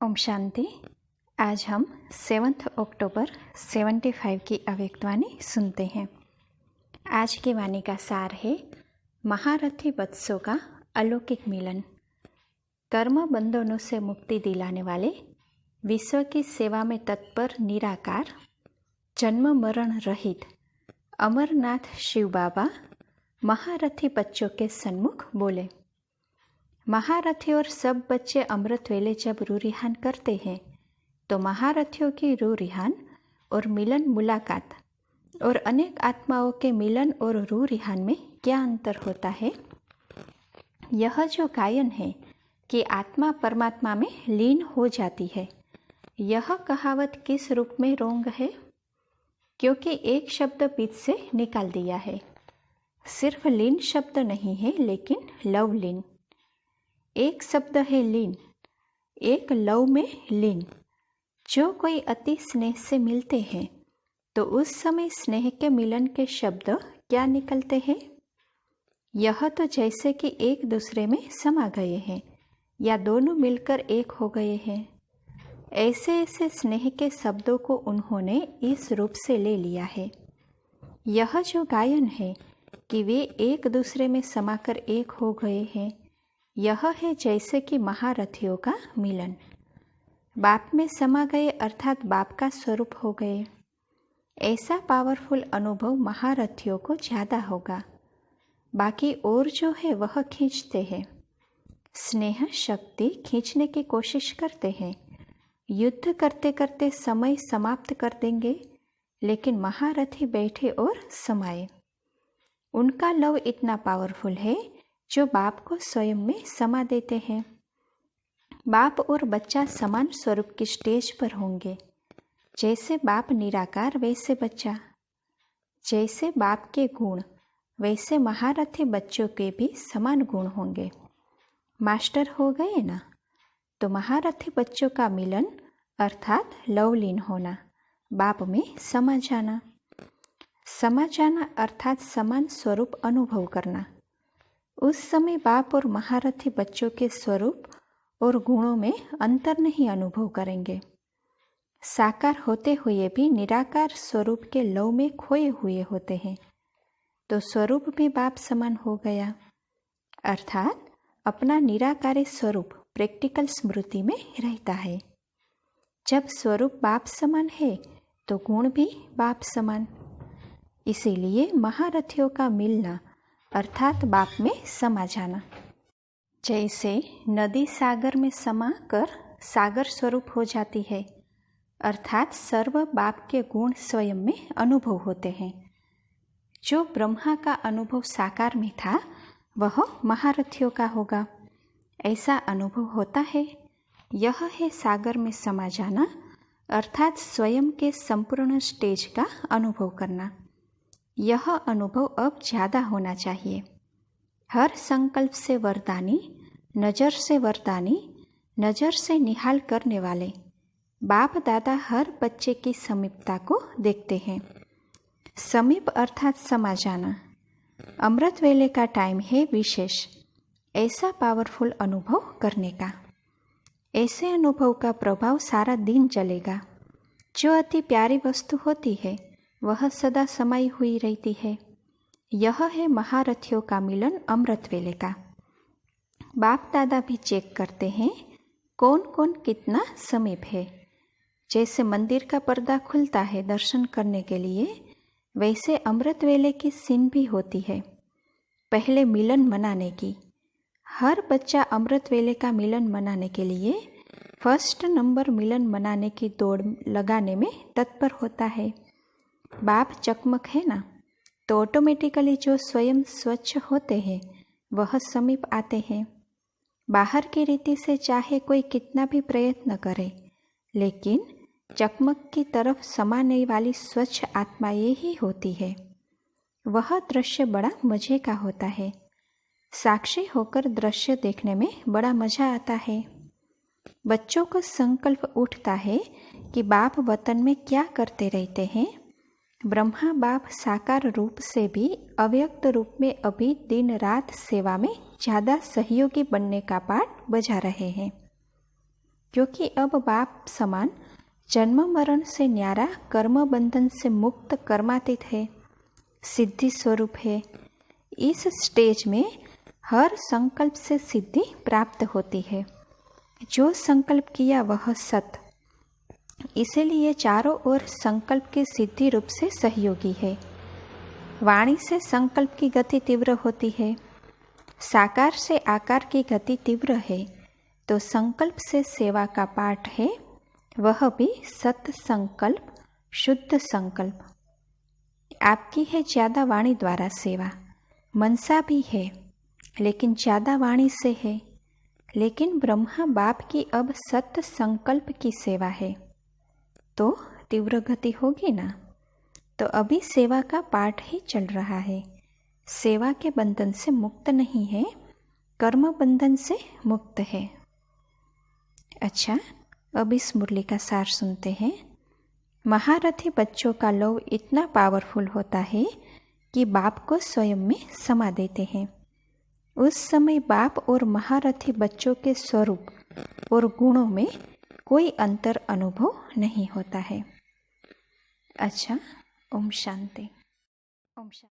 ओम शांति। आज हम 7 अक्टूबर 75 की अव्यक्तवाणी सुनते हैं। आज की वाणी का सार है महारथी वत्सों का अलौकिक मिलन। कर्म बंधनों से मुक्ति दिलाने वाले, विश्व की सेवा में तत्पर निराकार, जन्म मरण रहित अमरनाथ शिव बाबा महारथी बच्चों के सन्मुख बोले। महारथी और सब बच्चे अमृत वेले जब रू रिहान करते हैं तो महारथियों की रू रिहान और मिलन मुलाकात और अनेक आत्माओं के मिलन और रू रिहान में क्या अंतर होता है? यह जो गायन है कि आत्मा परमात्मा में लीन हो जाती है, यह कहावत किस रूप में रोंग है? क्योंकि एक शब्द बीच से निकाल दिया है। सिर्फ लीन शब्द नहीं है, लेकिन लव लीन। एक शब्द है लीन, एक लव में लीन। जो कोई अति स्नेह से मिलते हैं तो उस समय स्नेह के मिलन के शब्द क्या निकलते हैं? यह तो जैसे कि एक दूसरे में समा गए हैं या दोनों मिलकर एक हो गए हैं। ऐसे ऐसे स्नेह के शब्दों को उन्होंने इस रूप से ले लिया है। यह जो गायन है कि वे एक दूसरे में समाकर एक हो गए हैं, यह है जैसे कि महारथियों का मिलन। बाप में समा गए अर्थात बाप का स्वरूप हो गए। ऐसा पावरफुल अनुभव महारथियों को ज़्यादा होगा। बाकी और जो है वह खींचते हैं। स्नेह शक्ति खींचने की कोशिश करते हैं। युद्ध करते करते समय समाप्त कर देंगे, लेकिन महारथी बैठे और समाये। उनका लव इतना पावरफुल है जो बाप को स्वयं में समा देते हैं। बाप और बच्चा समान स्वरूप की स्टेज पर होंगे। जैसे बाप निराकार वैसे बच्चा, जैसे बाप के गुण वैसे महारथी बच्चों के भी समान गुण होंगे। मास्टर हो गए ना, तो महारथी बच्चों का मिलन अर्थात लवलीन होना, बाप में समा जाना। समा जाना अर्थात समान स्वरूप अनुभव करना। उस समय बाप और महारथी बच्चों के स्वरूप और गुणों में अंतर नहीं अनुभव करेंगे। साकार होते हुए भी निराकार स्वरूप के लव में खोए हुए होते हैं, तो स्वरूप भी बाप समान हो गया। अर्थात अपना निराकारी स्वरूप प्रैक्टिकल स्मृति में रहता है। जब स्वरूप बाप समान है तो गुण भी बाप समान। इसीलिए महारथियों का मिलना अर्थात बाप में समा जाना। जैसे नदी सागर में समा कर सागर स्वरूप हो जाती है, अर्थात सर्व बाप के गुण स्वयं में अनुभव होते हैं। जो ब्रह्मा का अनुभव साकार में था वह महारथियों का होगा। ऐसा अनुभव होता है। यह है सागर में समा जाना अर्थात स्वयं के संपूर्ण स्टेज का अनुभव करना। यह अनुभव अब ज़्यादा होना चाहिए। हर संकल्प से वरदानी, नज़र से वरदानी, नज़र से निहाल करने वाले बाप दादा हर बच्चे की समीपता को देखते हैं। समीप अर्थात समा जाना। अमृत वेले का टाइम है विशेष, ऐसा पावरफुल अनुभव करने का। ऐसे अनुभव का प्रभाव सारा दिन चलेगा। जो अति प्यारी वस्तु होती है वह सदा समाई हुई रहती है। यह है महारथियों का मिलन अमृत वेले का। बाप दादा भी चेक करते हैं कौन कौन कितना समीप है। जैसे मंदिर का पर्दा खुलता है दर्शन करने के लिए, वैसे अमृत वेले की सीन भी होती है पहले मिलन मनाने की। हर बच्चा अमृत वेले का मिलन मनाने के लिए फर्स्ट नंबर मिलन मनाने की दौड़ लगाने में तत्पर होता है। बाप चकमक है ना, तो ऑटोमेटिकली जो स्वयं स्वच्छ होते हैं वह समीप आते हैं। बाहर की रीति से चाहे कोई कितना भी प्रयत्न करे, लेकिन चकमक की तरफ समाने वाली स्वच्छ आत्माएं ही होती है। वह दृश्य बड़ा मजे का होता है। साक्षी होकर दृश्य देखने में बड़ा मजा आता है। बच्चों को संकल्प उठता है कि बाप वतन में क्या करते रहते हैं। ब्रह्मा बाप साकार रूप से भी अव्यक्त रूप में अभी दिन रात सेवा में ज़्यादा सहयोगी बनने का पाठ बजा रहे हैं। क्योंकि अब बाप समान जन्म मरण से न्यारा कर्म बंधन से मुक्त कर्मातीत है, सिद्धि स्वरूप है। इस स्टेज में हर संकल्प से सिद्धि प्राप्त होती है। जो संकल्प किया वह सत, इसीलिए चारों ओर संकल्प की सिद्धि रूप से सहयोगी है। वाणी से संकल्प की गति तीव्र होती है, साकार से आकार की गति तीव्र है। तो संकल्प से सेवा का पाठ है, वह भी सत संकल्प, शुद्ध संकल्प। आपकी है ज़्यादा वाणी द्वारा सेवा, मनसा भी है लेकिन ज़्यादा वाणी से है। लेकिन ब्रह्मा बाप की अब सत संकल्प की सेवा है, तो तीव्र गति होगी ना। तो अभी सेवा का पाठ ही चल रहा है। सेवा के बंधन से मुक्त नहीं है, कर्म बंधन से मुक्त है। अच्छा, अब इस मुरली का सार सुनते हैं। महारथी बच्चों का लव इतना पावरफुल होता है कि बाप को स्वयं में समा देते हैं। उस समय बाप और महारथी बच्चों के स्वरूप और गुणों में कोई अंतर अनुभव नहीं होता है। अच्छा, ओम शांति। ओम शांति।